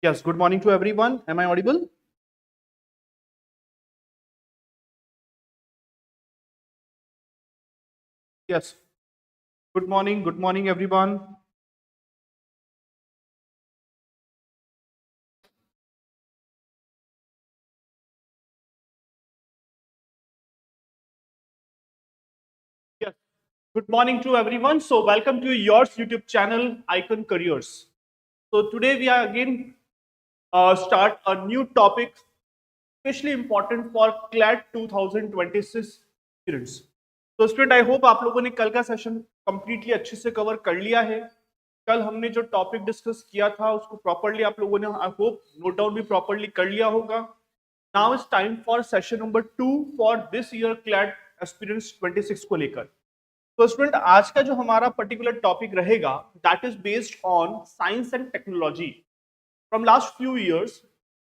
Yes, good morning to everyone. Am I audible? Yes. Good morning, everyone. Yes. Good morning to everyone. So, welcome to yours YouTube channel, Icon Careers. So, today we are again start a new topic, especially important for CLAT 2026 students. तो student I hope आप लोगों ने कल का session completely अच्छे से cover कर लिया है। कल हमने जो टॉपिक डिस्कस किया था उसको प्रॉपर्ली आप लोगों ने आई होप नोट डाउन भी प्रॉपर्ली कर लिया होगा। Now is time for session number 2 for this year CLAT aspirants 26 को लेकर। तो स्टूडेंट आज का जो हमारा पर्टिकुलर टॉपिक रहेगा that is based on science and technology. From last few years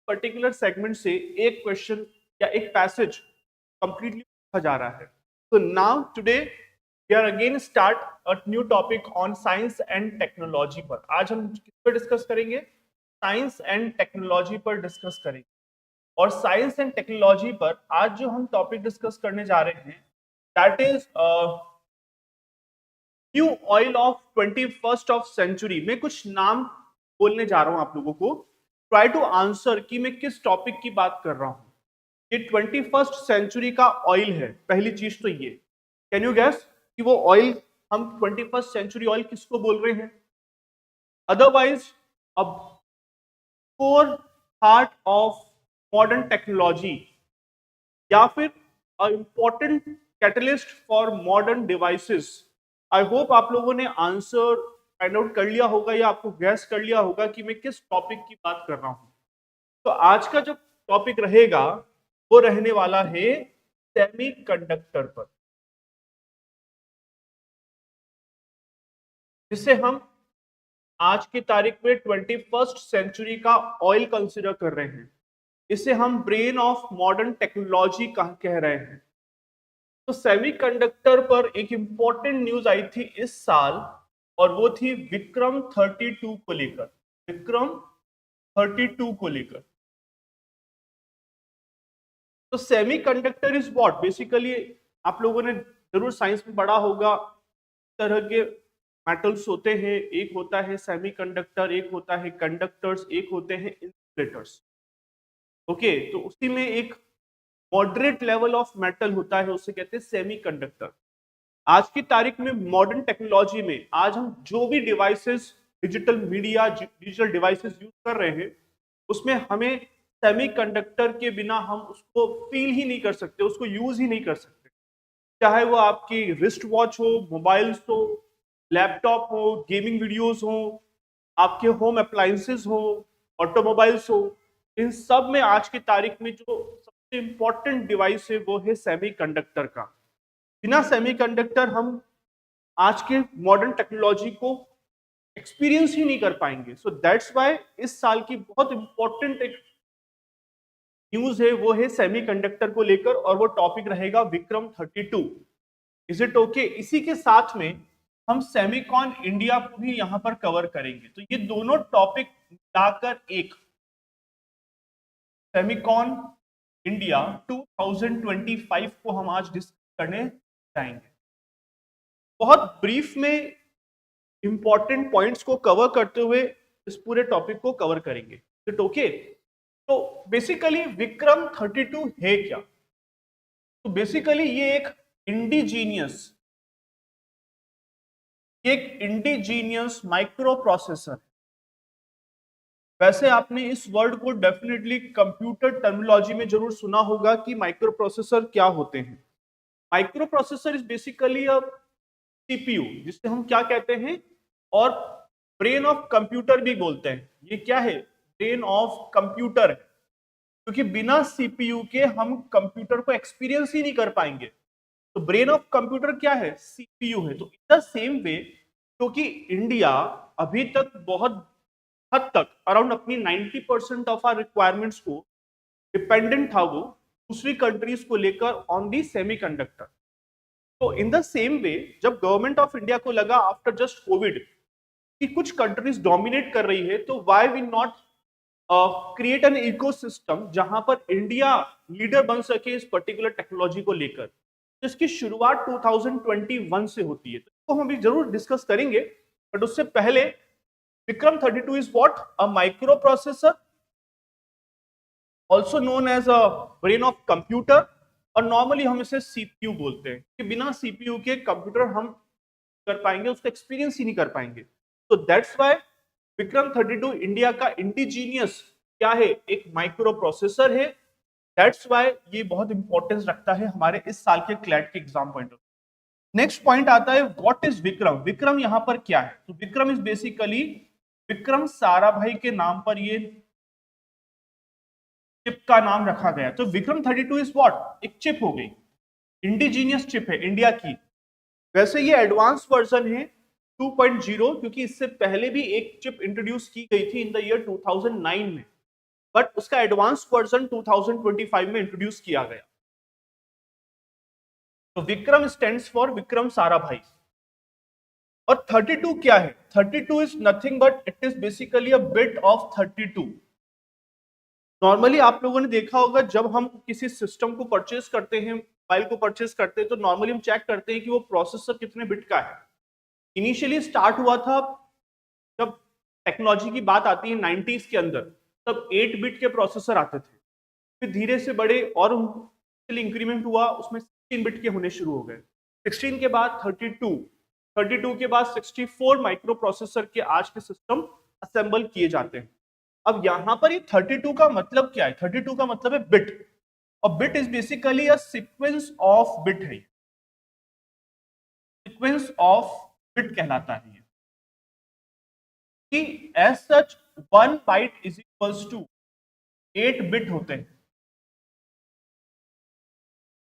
particular segment से एक क्वेश्चन या एक पैसेज कंप्लीटली पूछा जा रहा है। So now today we are again start a new topic on science and technology पर। आज हम किस पर डिस्कस करेंगे? साइंस एंड टेक्नोलॉजी पर डिस्कस करेंगे। और साइंस एंड टेक्नोलॉजी पर आज जो हम टॉपिक डिस्कस करने जा रहे हैं that is new oil of 21st of century. मैं कुछ नाम बोलने जा रहा हूं आप लोगों को, ट्राई टू आंसर कि मैं किस टॉपिक की बात कर रहा हूं। ये 21st सेंचुरी का ऑयल है, पहली चीज तो ये। कैन यू गैस कि वो ऑयल हम 21st सेंचुरी ऑयल किसको बोल रहे हैं? अदरवाइज अब core heart of modern technology या फिर important catalyst for modern devices. I hope आप लोगों ने आंसर फाइंड आउट कर लिया होगा या आपको गैस कर लिया होगा कि मैं किस टॉपिक की बात कर रहा हूं। तो आज का जो टॉपिक रहेगा वो रहने वाला है सेमीकंडक्टर पर, जिसे हम आज की तारीख में 21st सेंचुरी का ऑयल कंसीडर कर रहे हैं। इसे हम ब्रेन ऑफ मॉडर्न टेक्नोलॉजी कह रहे हैं। तो सेमीकंडक्टर पर एक इंपॉर्टेंट न्यूज आई थी इस साल और वो थी विक्रम 32 को लेकर। विक्रम 32 को लेकर। तो सेमीकंडक्टर इज व्हाट? बेसिकली आप लोगों ने जरूर साइंस में पढ़ा होगा, तरह के मेटल्स होते हैं। एक होता है सेमीकंडक्टर, एक होता है कंडक्टर्स, एक होते हैं इंसुलेटर्स। ओके, तो उसी में एक मॉडरेट लेवल ऑफ मेटल होता है, उसे कहते हैं सेमीकंडक्टर। आज की तारीख में मॉडर्न टेक्नोलॉजी में आज हम जो भी devices, digital media, digital devices use कर रहे हैं उसमें हमें सेमीकंडक्टर के बिना हम उसको फील ही नहीं कर सकते, उसको यूज ही नहीं कर सकते। चाहे वो आपकी रिस्ट वॉच हो, मोबाइल्स हो, लैपटॉप हो, गेमिंग वीडियोस हो, आपके होम अप्लायंसेस हो, ऑटोमोबाइल्स हो, इन सब में आज की तारीख में जो सबसे इंपॉर्टेंट डिवाइस है वो है सेमीकंडक्टर का। बिना सेमीकंडक्टर हम आज के मॉडर्न टेक्नोलॉजी को एक्सपीरियंस ही नहीं कर पाएंगे। सो दैट्स व्हाई इस साल की बहुत इंपॉर्टेंट एक न्यूज है वो है सेमीकंडक्टर को लेकर, और वो टॉपिक रहेगा विक्रम 32। Is it okay? इसी के साथ में हम सेमीकॉन इंडिया भी यहां पर कवर करेंगे। तो ये दोनों टॉपिक मिलाकर एक सेमीकॉन इंडिया 2025 को हम आज डिस्कस करने जाएंगे। बहुत ब्रीफ में इंपॉर्टेंट पॉइंट्स को कवर करते हुए इस पूरे टॉपिक को कवर करेंगे। It okay? तो बेसिकली विक्रम 32 है क्या? तो बेसिकली ये एक इंडिजीनियस माइक्रो प्रोसेसर। वैसे आपने इस वर्ड को डेफिनेटली कंप्यूटर टर्मिनोलॉजी में जरूर सुना होगा कि माइक्रो प्रोसेसर क्या होते हैं। Micro processor is basically a CPU, जिसे हम क्या कहते हैं, और ब्रेन ऑफ कंप्यूटर भी बोलते हैं। ये क्या है? ब्रेन ऑफ कंप्यूटर है, क्योंकि बिना सीपीयू के हम कंप्यूटर को एक्सपीरियंस ही नहीं कर पाएंगे। तो ब्रेन ऑफ कंप्यूटर क्या है? सीपीयू है। तो इन द सेम वे, क्योंकि इंडिया अभी तक बहुत हद तक अराउंड अपनी 90% ऑफ आर रिक्वायरमेंट्स को डिपेंडेंट था वो दूसरी कंट्रीज को लेकर ऑन दी सेमीकंडक्टर। तो इन द सेम वे जब गवर्नमेंट ऑफ इंडिया को लगा आफ्टर जस्ट कोविड कि कुछ कंट्रीज डोमिनेट कर रही है, तो why we not create an ecosystem जहां पर इंडिया लीडर बन सके इस पर्टिकुलर टेक्नोलॉजी को लेकर। तो इसकी शुरुआत 2021 से होती है, तो हम अभी जरूर डिस्कस करेंगे, बट उससे पहले Vikram 32 is what? A microprocessor, also known as a brain of computer, और नॉर्मली हम इसे सीपीयू बोलते हैं कि बिना सीपीयू के कंप्यूटर हम कर पाएंगे, उसका एक्सपीरियंस ही नहीं कर पाएंगे। तो दैट्स व्हाई विक्रम 32 इंडिया का इंडिजीनियस क्या है? एक माइक्रो प्रोसेसर है। दैट्स व्हाई ये बहुत इंपॉर्टेंस रखता है हमारे इस साल के क्लैट के exam point of. Next point आता है व्हाट इज विक्रम। विक्रम यहां पर क्या है? तो विक्रम इज बेसिकली विक्रम साराभाई के नाम पर ये चिप का नाम रखा गया। तो विक्रम 32 इज व्हाट? एक चिप हो गई, इंडिजीनियस चिप है इंडिया की। वैसे ये एडवांस वर्जन है 2.0, क्योंकि इससे पहले भी एक चिप इंट्रोड्यूस की गई थी इन द ईयर 2009 में, बट उसका एडवांस वर्जन 2025 में इंट्रोड्यूस किया गया। तो विक्रम स्टैंड्स फॉर विक्रम साराभाई। और 32 क्या है? 32 is nothing but it is basically a bit of 32। Normally आप लोगों ने देखा होगा जब हम किसी सिस्टम को परचेज करते हैं, मोबाइल को परचेज करते हैं, तो नॉर्मली हम चेक करते हैं कि वो प्रोसेसर कितने बिट का है। इनिशियली स्टार्ट हुआ था जब टेक्नोलॉजी की बात आती है 90s के अंदर, तब 8 बिट के प्रोसेसर आते थे, फिर धीरे से बड़े और इंक्रीमेंट हुआ, उसमें 16 बिट के होने शुरू हो गए। 16 के बाद 32, 32 के बाद 64 माइक्रो प्रोसेसर के आज के सिस्टम असेंबल किए जाते हैं। अब यहां पर ये 32 का मतलब क्या है? 32 का मतलब है बिट, और bit is basically a sequence of bit है, सीक्वेंस ऑफ बिट कहलाता है कि as such 1 byte is equals to 8 bit होते हैं,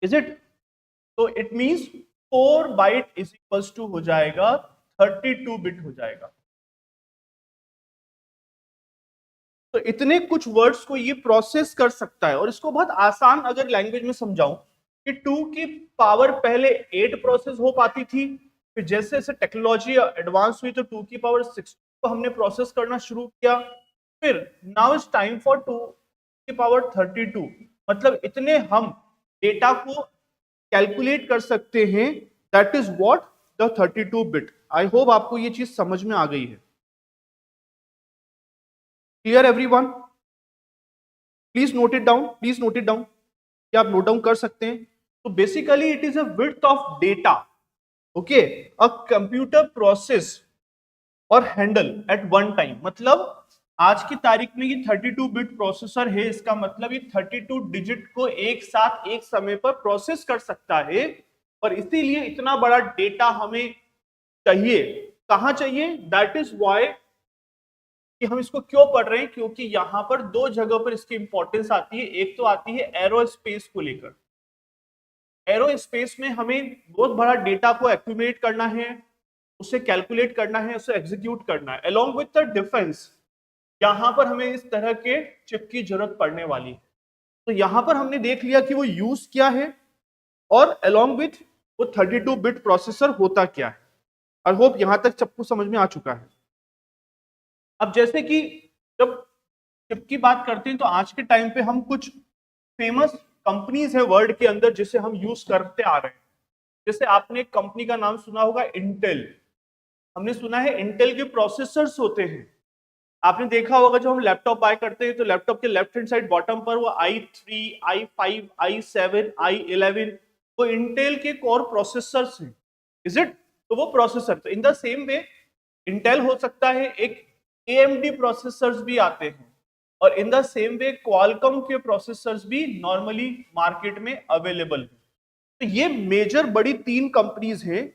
इज इट? तो it means 4 byte is equals to हो जाएगा 32 बिट हो जाएगा। तो इतने कुछ वर्ड्स को ये प्रोसेस कर सकता है, और इसको बहुत आसान अगर लैंग्वेज में समझाऊं कि 2 की पावर पहले 8 प्रोसेस हो पाती थी, फिर जैसे जैसे टेक्नोलॉजी एडवांस हुई तो 2 की पावर 6 को हमने प्रोसेस करना शुरू किया, फिर नाउ इज टाइम फॉर 2 की पावर 32। मतलब इतने हम डेटा को कैलकुलेट कर सकते हैं, that is what the 32 bit. I hope आपको ये चीज समझ में आ गई है। Clear everyone? Please note it down, please note it down. क्या आप नोट डाउन कर सकते हैं? तो basically it is a width of data, okay, a computer process और हैंडल एट वन टाइम। मतलब आज की तारीख में ये 32 बिट प्रोसेसर है, इसका मतलब ये 32 डिजिट को एक साथ एक समय पर प्रोसेस कर सकता है, और इसीलिए इतना बड़ा डेटा हमें चाहिए। कहां चाहिए? दैट इज व्हाई कि हम इसको क्यों पढ़ रहे हैं, क्योंकि यहां पर दो जगह पर इसकी इंपॉर्टेंस आती है। एक तो आती है एरोस्पेस को लेकर, एरोस्पेस में हमें बहुत बड़ा डेटा को एक्यूमुलेट करना है, उसे कैलकुलेट करना है, उसे एग्जीक्यूट करना है। अलोंग विद द डिफेंस यहां पर हमें इस तरह के चिप की जरूरत पड़ने वाली है। तो यहां पर हमने देख लिया कि वो यूज क्या है, और अलोंग विथ वो 32 बिट प्रोसेसर होता क्या है। आई होप यहां तक सबको समझ में आ चुका है। अब जैसे कि जब चिप की बात करते हैं, तो आज के टाइम पे हम कुछ फेमस कंपनीज है वर्ल्ड के अंदर जिसे हम यूज करते आ रहे हैं। जैसे आपने एक कंपनी का नाम सुना होगा इंटेल। हमने सुना है इंटेल के प्रोसेसर्स होते हैं। आपने देखा होगा जब हम लैपटॉप बाय करते हैं तो लैपटॉप के लेफ्ट हैंड साइड बॉटम पर वो i3, i5, i7, i11 वो इंटेल के कोर प्रोसेसर्स हैं, इज इट? तो वो प्रोसेसर, तो in the same way Intel हो सकता है, एक AMD प्रोसेसर्स भी आते हैं, और in the same way Qualcomm के प्रोसेसर्स भी नॉर्मली मार्केट में अवेलेबल है। तो ये मेजर बड़ी 3 कंपनीज हैं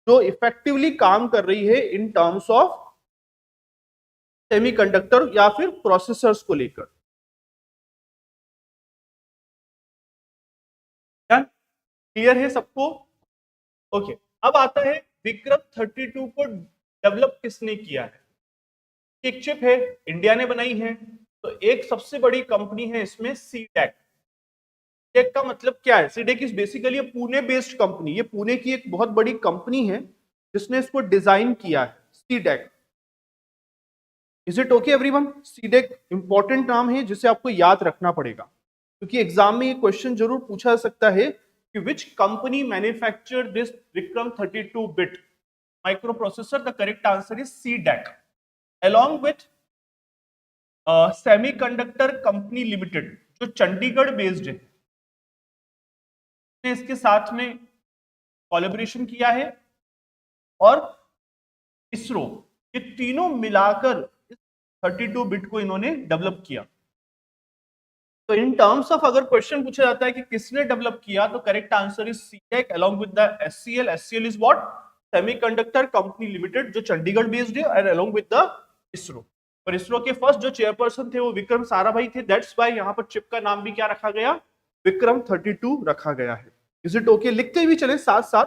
जो इफेक्टिवली काम कर रही है इन टर्म्स ऑफ सेमीकंडक्टर या फिर प्रोसेसर्स को लेकर। क्लियर है सबको? ओके, अब आता है विक्रम 32 को डेवलप किसने किया है। एक चिप है, इंडिया ने बनाई है, तो एक सबसे बड़ी कंपनी है इसमें सीटेक। सीडेक का मतलब क्या है? CDAC is basically Pune based company, ये पुणे की एक बहुत बड़ी कंपनी है जिसने इसको डिजाइन किया है, CDAC. Is it okay everyone? CDAC important नाम है जिसे आपको याद रखना पड़ेगा, क्योंकि एग्जाम में ये क्वेश्चन जरूर पूछा जा सकता है कि which company manufacture this Vikram 32 bit micro processor? The correct answer is CDAC, along with semiconductor company limited जो चंडीगढ़ बेस्ड है, ने इसके साथ में कोलैबोरेशन किया है, और इसरो, ये तीनों मिलाकर इस 32 बिट को इन्होंने डेवलप किया। तो इन टर्म्स ऑफ अगर क्वेश्चन पूछा जाता है कि किसने डेवलप किया, तो correct answer is C-DAC along with the HCL. HCL is what? Semiconductor company limited जो चंडीगढ़ बेस्ड है, and along with the ISRO. और इसरो के फर्स्ट जो चेयरपर्सन थे वो विक्रम साराभाई थे, दैट्स व्हाई यहाँ पर चिप का नाम भी क्या रखा गया? विक्रम 32 रखा गया है। Is it okay? लिखते भी चले साथ साथ,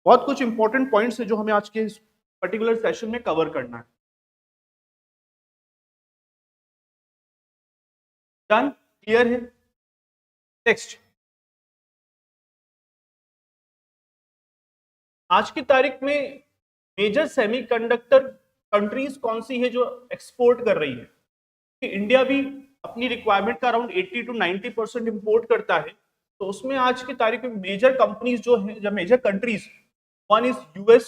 बहुत कुछ इंपॉर्टेंट पॉइंट्स है जो हमें आज के इस पर्टिकुलर सेशन में कवर करना है। डन? क्लियर है? नेक्स्ट, आज की तारीख में मेजर सेमीकंडक्टर कंट्रीज कौन सी है जो एक्सपोर्ट कर रही है? कि इंडिया भी अपनी रिक्वायरमेंट का अराउंड 80 to 90% इंपोर्ट करता है, तो उसमें आज की तारीख में मेजर कंपनीज जो है, जब major countries, one is US,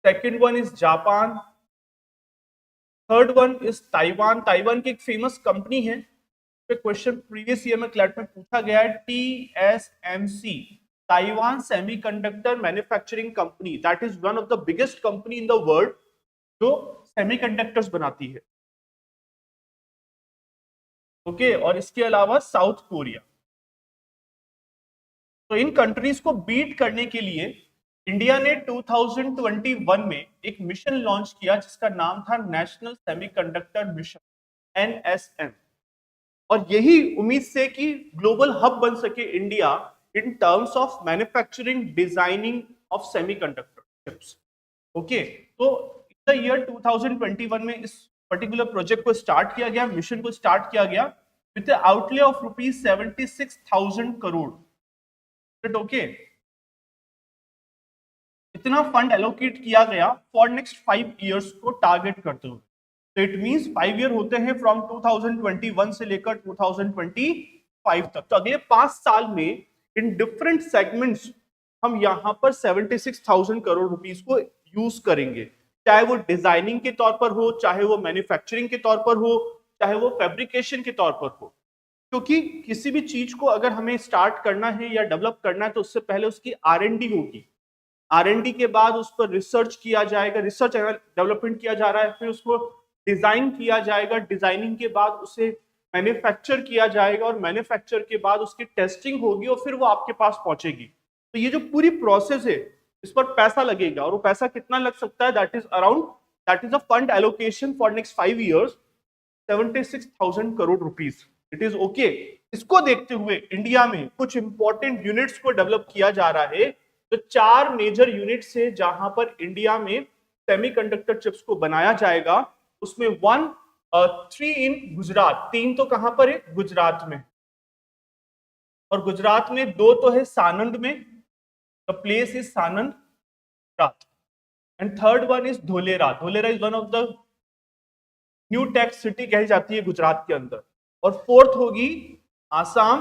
second one is Japan, third one is Taiwan. Taiwan की एक फेमस कंपनी है, क्वेश्चन प्रीवियस ईयर में क्लैट में पूछा गया है, TSMC, Taiwan semiconductor manufacturing company, that is one of the biggest company in the world जो semiconductors बनाती है। ओके, और इसके अलावा साउथ कोरिया। तो इन कंट्रीज को बीट करने के लिए इंडिया ने 2021 में एक मिशन लॉन्च किया जिसका नाम था नेशनल सेमीकंडक्टर मिशन, एनएसएम। और यही उम्मीद से कि ग्लोबल हब बन सके India in terms of manufacturing designing of semiconductor chips. Okay, तो इन द ईयर 2021 में इस पर्टिकुलर प्रोजेक्ट को स्टार्ट किया गया, मिशन को स्टार्ट किया गया with outlay of rupees 76,000 crore. Okay, इतना फंड एलोकेट किया गया फॉर नेक्स्ट 5 इयर्स को टारगेट करते हुए। तो इट मींस 5 ईयर होते हैं फ्रॉम 2021 से लेकर 2025 तक। तो अगले 5 साल में इन डिफरेंट सेगमेंट्स हम यहां पर 76,000 करोड़ रुपीस को यूज करेंगे, चाहे वो डिजाइनिंग के तौर पर हो, चाहे वो मैन्युफैक्चरिंग के तौर पर हो, चाहे वो फैब्रिकेशन के तौर पर हो। क्योंकि किसी भी चीज को अगर हमें स्टार्ट करना है या डेवलप करना है तो उससे पहले उसकी R&D होगी। R&D के बाद उस पर रिसर्च किया जाएगा, रिसर्च डेवलपमेंट किया जा रहा है, फिर उसको डिजाइन किया जाएगा, डिजाइनिंग के बाद उसे मैन्युफैक्चर किया जाएगा, और मैन्युफैक्चर के बाद उसकी टेस्टिंग होगी और फिर वो आपके पास पहुंचेगी। तो ये जो पूरी प्रोसेस है इस पर पैसा लगेगा, और वो पैसा कितना लग सकता है? That is a fund allocation for next 5 years, 76,000 crore rupees. It is okay. इसको देखते हुए इंडिया में कुछ इंपॉर्टेंट यूनिट्स को डेवलप किया जा रहा है। तो 4 मेजर यूनिट्स है जहां पर इंडिया में सेमीकंडक्टर चिप्स को बनाया जाएगा। उसमें 3 इन गुजरात, 3 तो कहां पर है? गुजरात में। और गुजरात में 2 तो है सानंद में, the place is Sanand Gujarat, and third one is Dholera. Dholera is one of the new tech city कही जाती है गुजरात के अंदर। और फोर्थ होगी आसाम,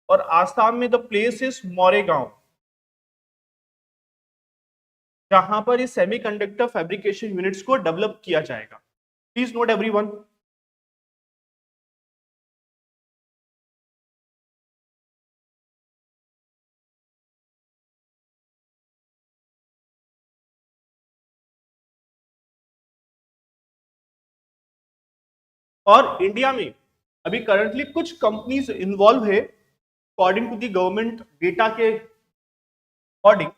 और आसाम में द प्लेस इज मोरेगांव, जहां पर इस सेमीकंडक्टर फैब्रिकेशन यूनिट्स को डेवलप किया जाएगा। Please note everyone. और इंडिया में अभी करंटली कुछ कंपनीज इन्वॉल्व है according to the government data के अकॉर्डिंग,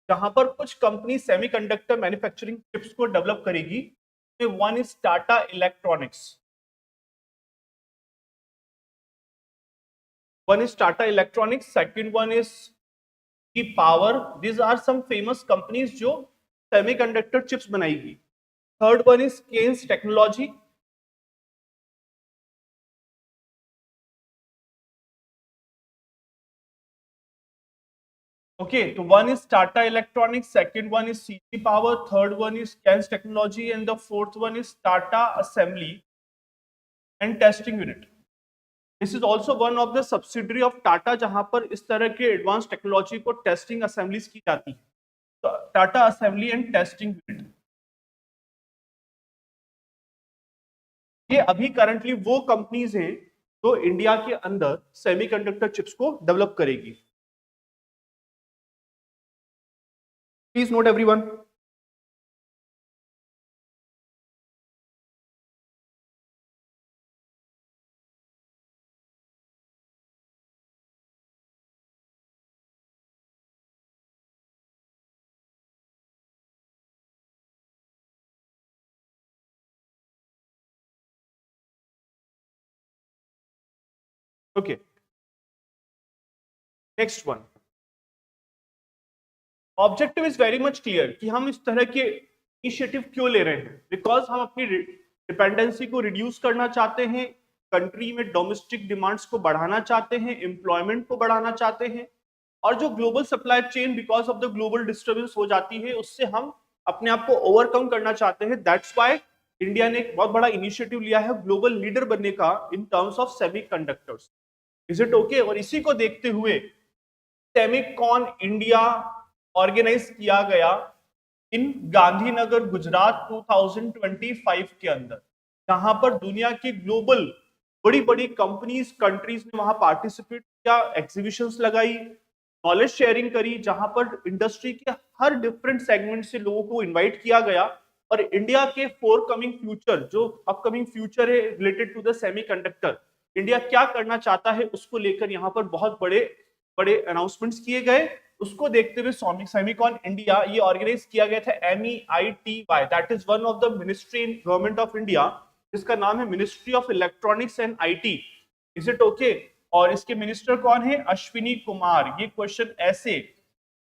जहां पर कुछ कंपनी सेमीकंडक्टर मैन्युफैक्चरिंग चिप्स को डेवलप करेगी। One is Tata electronics, second one is की power. These are some famous companies जो सेमीकंडक्टर चिप्स बनाएगी। Third one is Kaynes technology, Okay, so one is Tata Electronics, second one is CG Power, third one is Kens Technology, and the fourth one is Tata Assembly and Testing Unit. This is also one of the subsidiary of Tata, जहां पर इस तरह के advance technology को testing assemblies की जाती है. तो Tata assembly and testing unit, ये अभी करंटली वो कंपनीज हैं जो इंडिया के अंदर सेमीकंडक्टर चिप्स को डेवलप करेगी. Please note everyone. Okay, next one. Objective is very much clear कि हम इस तरह के इनिशिएटिव क्यों ले रहे हैं. बिकॉज हम अपनी डिपेंडेंसी को रिड्यूस करना चाहते हैं, कंट्री में डोमेस्टिक डिमांड्स को बढ़ाना चाहते हैं, एम्प्लॉयमेंट को बढ़ाना चाहते हैं, और जो global supply chain because of the global disturbance हो जाती है, उससे हम अपने आप को ओवरकम करना चाहते हैं. दैट्स व्हाई इंडिया ने एक बहुत बड़ा इनिशिएटिव लिया है ग्लोबल लीडर बनने का इन terms of semiconductors. Is it okay? और इसी को देखते हुए सेमीकॉन इंडिया ऑर्गेनाइज किया गया इन गांधीनगर गुजरात 2025 के अंदर, जहां पर दुनिया की ग्लोबल बड़ी बड़ी कंपनीज, कंट्रीज ने वहां पार्टिसिपेट किया, एग्जीबिशंस लगाई, नॉलेज शेयरिंग करी, जहां पर इंडस्ट्री के हर डिफरेंट सेगमेंट से लोगों को इनवाइट किया गया. और इंडिया के फोरकमिंग फ्यूचर, जो अपकमिंग फ्यूचर है related to the semiconductor, India क्या करना चाहता है उसको लेकर यहाँ पर बहुत बड़े बड़े अनाउंसमेंट्स किए गए. उसको देखते हुए सेमीकॉन इंडिया ये ऑर्गेनाइज किया गया था MEITY, that is one of the ministry in government of India, जिसका नाम है ministry of electronics and IT. Is it okay? और इसके मिनिस्टर कौन है? अश्विनी कुमार. ये क्वेश्चन ऐसे,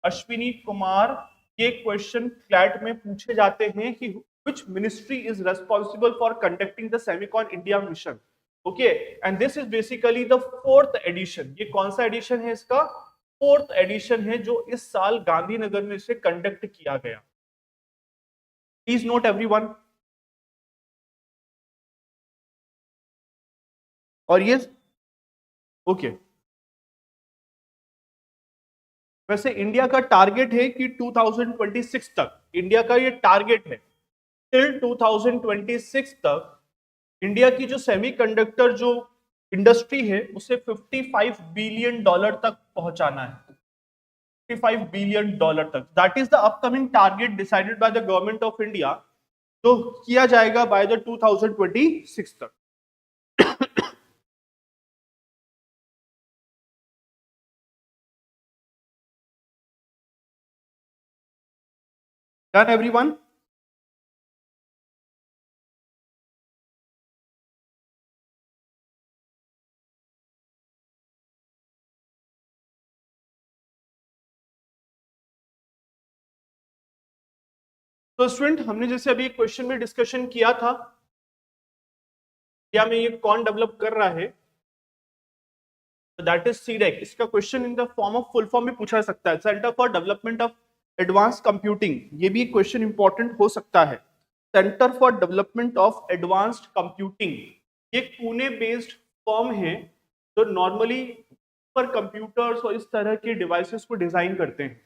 अश्विनी कुमार, ये क्वेश्चन क्लैट में पूछे जाते हैं कि which ministry is responsible for conducting the Semicon India mission. Okay, and this is basically the fourth edition. ये कौन सा एडिशन है इसका? फोर्थ एडिशन है जो इस साल गांधीनगर में इसे कंडक्ट किया गया. Please note everyone. और ये ओके, वैसे इंडिया का टारगेट है कि 2026 तक, इंडिया का ये टारगेट है टिल 2026 तक इंडिया की जो सेमीकंडक्टर जो इंडस्ट्री है उसे $55 बिलियन तक पहुंचाना है. $55 बिलियन तक. That is the upcoming target decided by the government of India, जो किया जाएगा बाय द 2026 तक. Done everyone? तो स्टूडेंट, हमने जैसे अभी क्वेश्चन में डिस्कशन किया था, इंडिया में ये कौन डेवलप कर रहा है, दैट इज सीडेक. इसका question in the form of full form भी पूछा सकता है, centre for development of advance computing. ये भी क्वेश्चन इंपॉर्टेंट हो सकता है. Centre for development of advanced computing, ये पुणे बेस्ड फर्म है जो नॉर्मली पर कंप्यूटर्स और इस तरह के डिवाइसेस को डिजाइन करते हैं.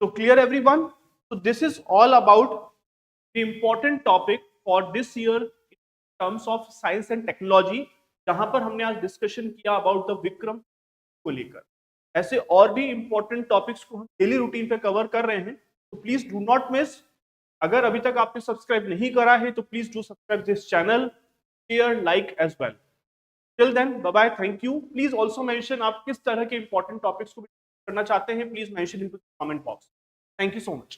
So clear everyone? So this is all about the important topic for this year in terms of science and technology, जहां पर हमने आज डिस्कशन किया अबाउट द विक्रम को लेकर. ऐसे और भी इंपॉर्टेंट टॉपिक्स को हम डेली रूटीन पे कवर कर रहे हैं, तो प्लीज डू नॉट मिस. अगर अभी तक आपने सब्सक्राइब नहीं करा है तो please do subscribe this channel, share, like as well. Till then, bye bye, thank you. Please also mention आप किस तरह के इंपॉर्टेंट टॉपिक्स को करना चाहते हैं. Please mention in the comment box. Thank you so much.